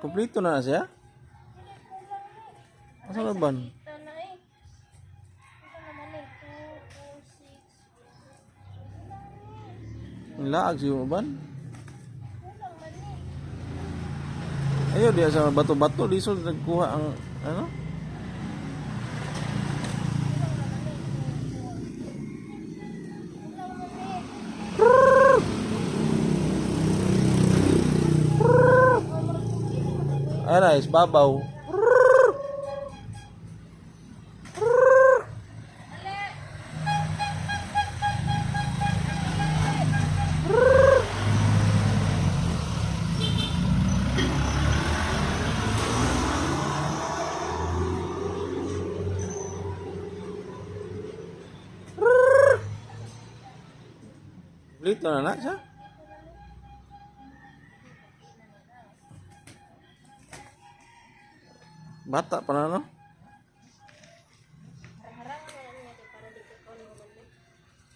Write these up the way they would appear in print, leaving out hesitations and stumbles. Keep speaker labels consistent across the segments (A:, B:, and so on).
A: Kompleto na siya? Asa na ban?
B: Ito na eh. Ito naman eh. 2, 4, 6.
A: Laag siya mo ban?
B: Kulang man eh.
A: Ayaw diya sa bato-bato. Lisod nagkuha ang ano? Aray, babaw. Lito na siya. Bata pa na no?
B: Harang na lang natin para di ko kung naman eh.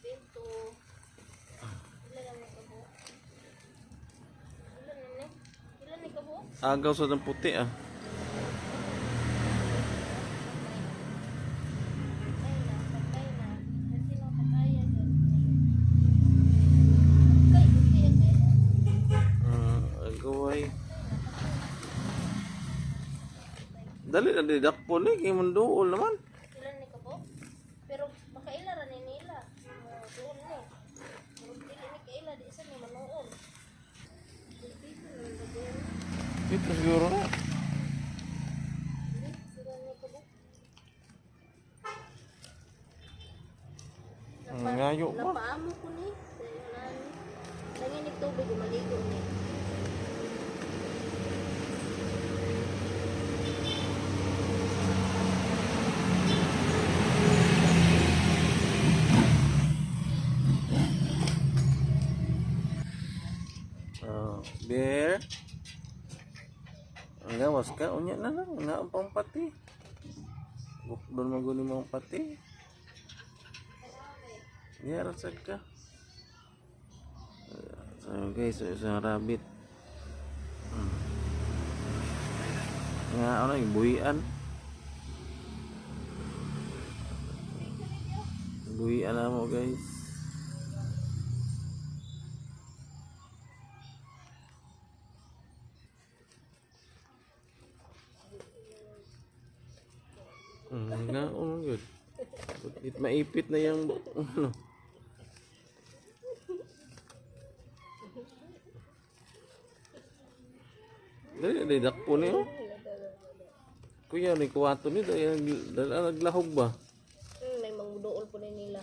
B: Bento. Ilan lang may kabo? Ilan na eh? Ilan may kabo?
A: Agaw sa ng puti ah.
B: Patay na. Patay na. Kasi na pataya dyan. Patay.
A: Agaway. Dali na didakpo ni kay munduol naman.
B: Ilan ni kabo? Pero makailaran ni nila. Doon ni. Pero dili ni kaila di isa ni manuol. Dito na lagyan.
A: Ito siguro na.
B: Sila ni kabo.
A: Ngayo pa.
B: Napaamo ko ni. Lagi ni tubig maligo ni.
A: Bear. Ang gawas ka, unya na lang. Nga ang pampati. Doon maguni mo ang pati. Yan, rasag ka. So guys, isang rabbit. Nga, ano yung buhian. Buhian na mo guys. Nga, ano yun. Maipit na yung ano. Dali, dakpo niyo. Kuya, ni kuwato ni dahil naglahog ba?
B: May mangduol po na nila.